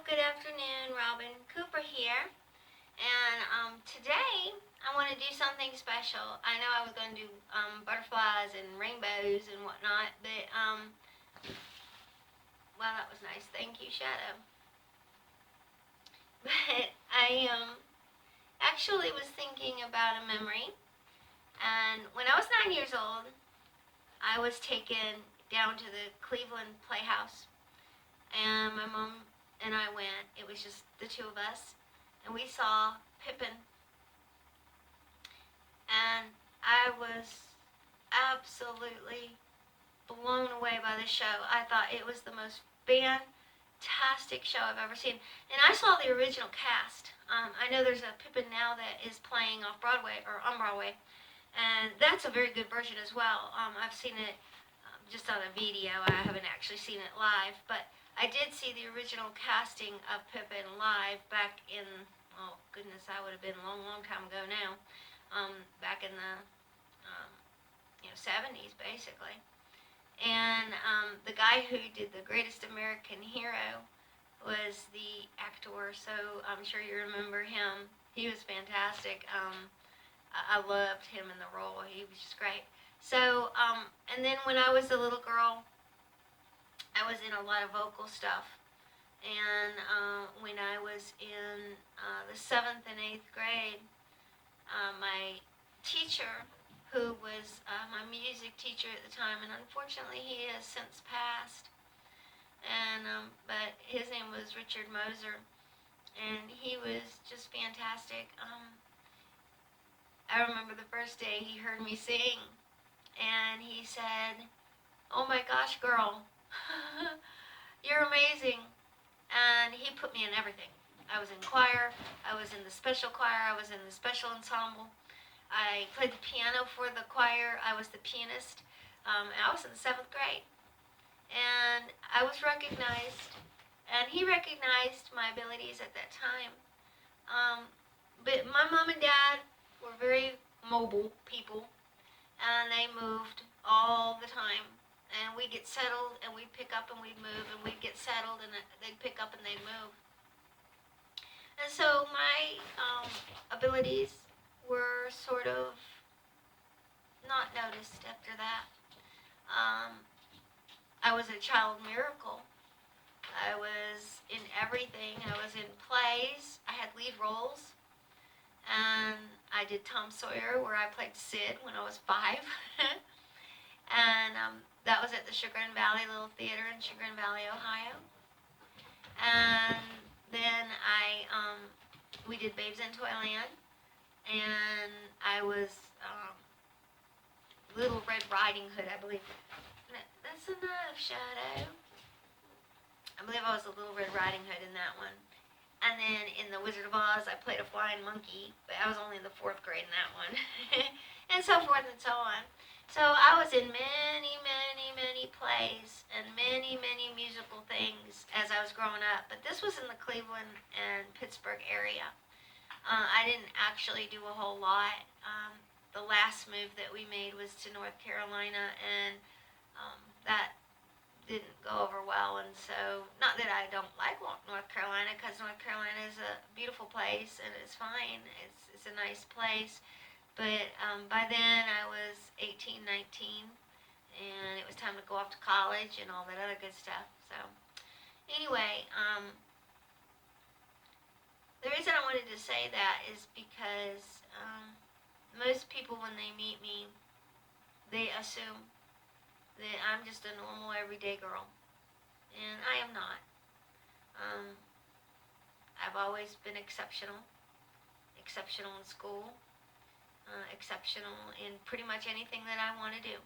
good afternoon. Robin Cooper here. And today I want to do something special. I know I was going to do butterflies and rainbows and whatnot, but well, that was nice. Thank you, Shadow. But I actually was thinking about a memory. And when I was 9 years old, I was taken down to the Cleveland Playhouse. And my mom and I went. It was just the two of us. And we saw Pippin. And I was absolutely blown away by the show. I thought it was the most fantastic show I've ever seen. And I saw the original cast. I know there's a Pippin now that is playing off Broadway or on Broadway. And that's a very good version as well. I've seen it just on a video. I haven't actually seen it live. But I did see the original casting of Pippin live back in, oh goodness, that would have been a long, long time ago now. Back in the 70s, basically. And the guy who did The Greatest American Hero was the actor, so I'm sure you remember him. He was fantastic. I loved him in the role. He was just great. So, and then when I was a little girl, I was in a lot of vocal stuff. And when I was in the 7th and 8th grade, my teacher, who was my music teacher at the time, and unfortunately he has since passed, and but his name was Richard Moser, and he was just fantastic. I remember the first day he heard me sing, and he said, "Oh my gosh, girl, you're amazing," and he put me in everything. I was in choir, I was in the special choir, I was in the special ensemble. I played the piano for the choir. I was the pianist. I was in the 7th grade. And I was recognized, and he recognized my abilities at that time. But my mom and dad were very mobile people, and they moved all the time. And we'd get settled, and we'd pick up and we'd move, and we'd get settled, and they'd pick up and they'd move. And so my abilities were sort of not noticed after that. I was a child miracle. I was in everything. I was in plays. I had lead roles. And I did Tom Sawyer, where I played Sid when I was 5. And that was at the Sugar and Valley Little Theater in Sugar and Valley, Ohio. And then we did Babes in Toyland. And I was Little Red Riding Hood, I believe. That's enough, Shadow. I believe I was a Little Red Riding Hood in that one. And then in The Wizard of Oz, I played a flying monkey, but I was only in the 4th grade in that one. And so forth and so on. So I was in many, many, many plays and many, many musical things as I was growing up. But this was in the Cleveland and Pittsburgh area. I didn't actually do a whole lot. The last move that we made was to North Carolina, and that didn't go over well. And so, not that I don't like North Carolina, because North Carolina is a beautiful place, and it's fine. It's a nice place. But by then, I was 18, 19, and it was time to go off to college and all that other good stuff. So, anyway, the reason I wanted to say that is because most people, when they meet me, they assume that I'm just a normal, everyday girl. And I am not. I've always been exceptional. Exceptional in school. Exceptional in pretty much anything that I want to do.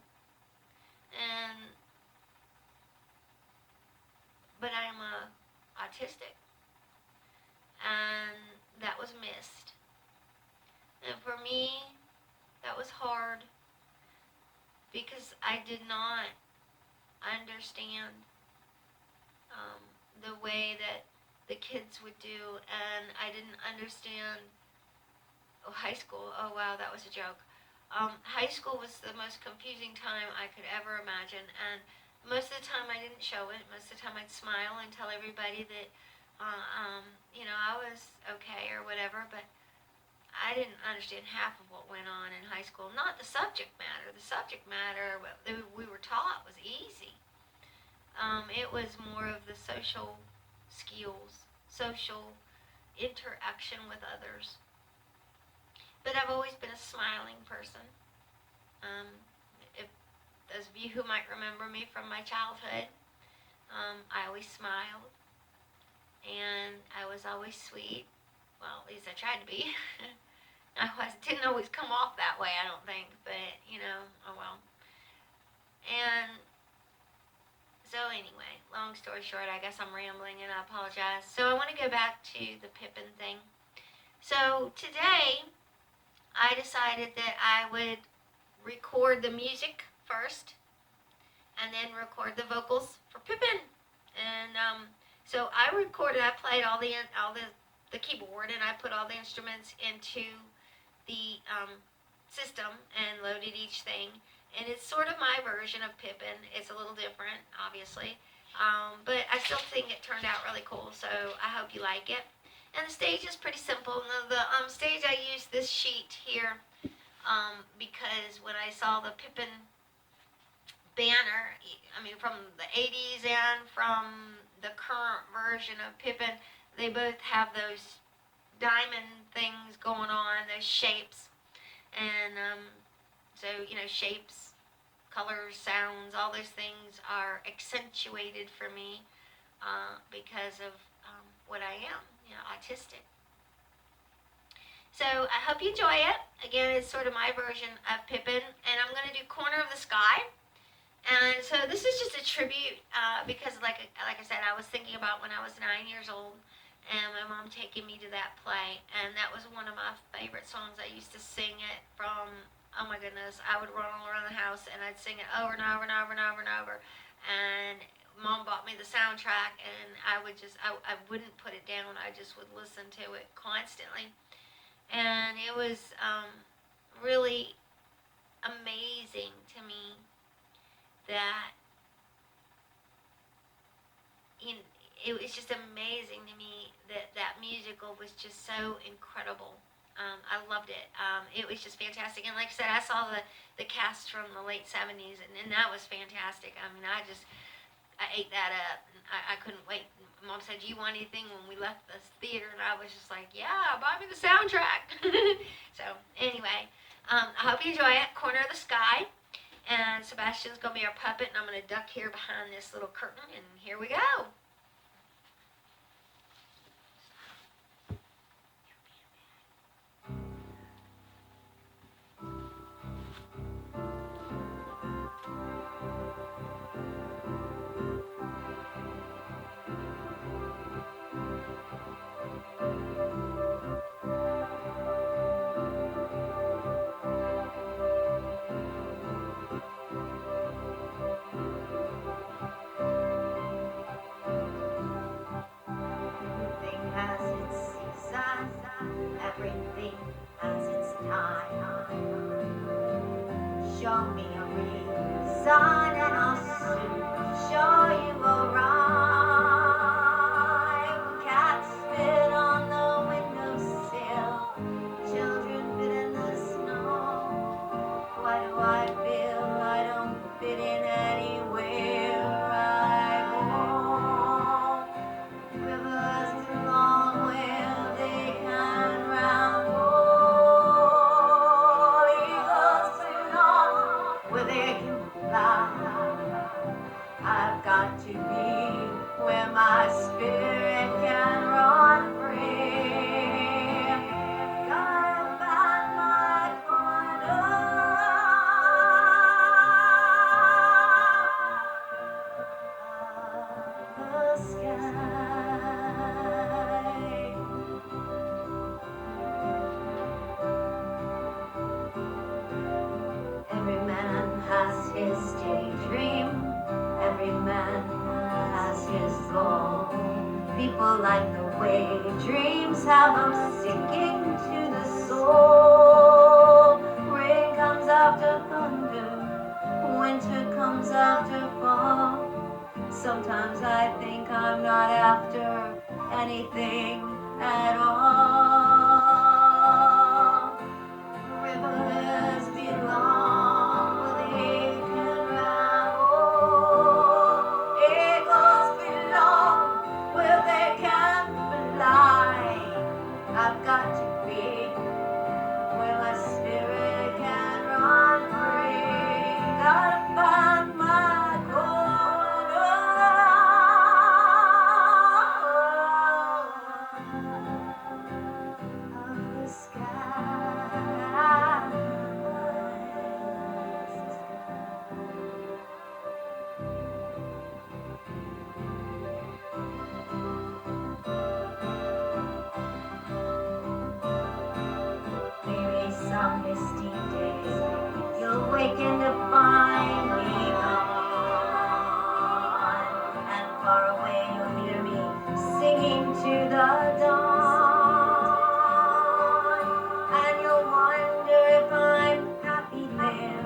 But I'm autistic. And that was missed. And for me, that was hard, because I did not understand the way that the kids would do, and I didn't understand high school. Oh wow, that was a joke. High school was the most confusing time I could ever imagine, and most of the time I didn't show it. Most of the time I'd smile and tell everybody that I was okay or whatever, but I didn't understand half of what went on in high school. Not the subject matter. The subject matter we were taught was easy. It was more of the social skills, social interaction with others. But I've always been a smiling person. Um, if those of you who might remember me from my childhood, I always smiled, and I was always sweet. Well, at least I tried to be. Didn't always come off that way, I don't think, but oh well. And so anyway, long story short, I guess I'm rambling and I apologize. So I want to go back to the Pippin thing. So today, I decided that I would record the music first, and then record the vocals for Pippin. And so I played all the keyboard, and I put all the instruments into the system and loaded each thing. And it's sort of my version of Pippin. It's a little different, obviously, but I still think it turned out really cool. So I hope you like it. And the stage is pretty simple. The stage, I used this sheet here because when I saw the Pippin banner, from the 80s and from the current version of Pippin, they both have those diamond things going on, those shapes. And so, shapes, colors, sounds, all those things are accentuated for me because of what I am, autistic. So I hope you enjoy it. Again, it's sort of my version of Pippin, and I'm going to do Corner of the Sky. And so this is just a tribute because, like I said, I was thinking about when I was 9 years old, and my mom taking me to that play, and that was one of my favorite songs. I used to sing it from, oh my goodness, I would run all around the house, and I'd sing it over and over and over and over and over. And Mom bought me the soundtrack, and I wouldn't put it down. I just would listen to it constantly. And it was really amazing to me that it was just amazing to me that musical was just so incredible. I loved it. It was just fantastic. And like I said, I saw the cast from the late 70s, and that was fantastic. I ate that up. I couldn't wait. Mom said, "Do you want anything?" when we left the theater, and I was just like, "Yeah, buy me the soundtrack." So anyway, I hope you enjoy it. Corner of the Sky. And Sebastian's going to be our puppet, and I'm going to duck here behind this little curtain, and here we go. Everything has its time. Show me a reason and I'll soon show you a rhyme. Cats spit on the windowsill, children fit in the snow. Why do I feel I don't fit in anywhere I go? Rivers too long where they can round all. Eagles too long where they can fly. I've got to be where my spirit can run free. Gotta find my corner of the sky. Every man has his daydream. Every man has his goal. People like the way dreams have them sinking to the soul. Rain comes after thunder, winter comes after fall. Sometimes I think I'm not after anything at all. Rivers belong where they can ramble. Eagles belong where they can fly. I've got to be where my spirit can run free. Gotta find my corner of the sky. Maybe some misty day you'll waken to find me gone, and far away you'll hear me singing to the dawn, and you'll wonder if I'm happy there,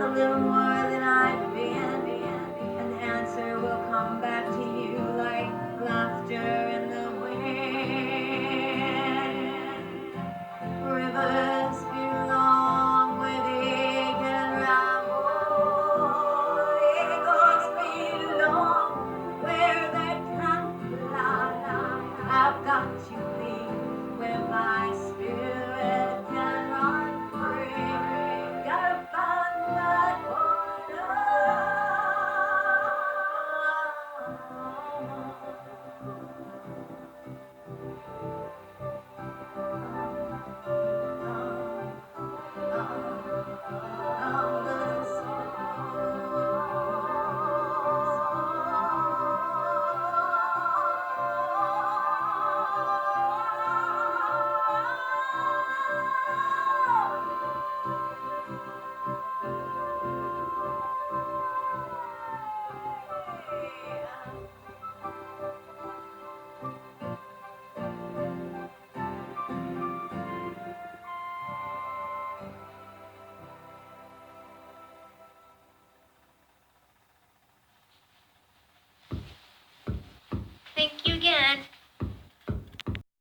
a little more than I've been, and the answer will come back to you like laughter in the wind. Rivers belong where they can ramble. Eagles belong where they can fly. I've got to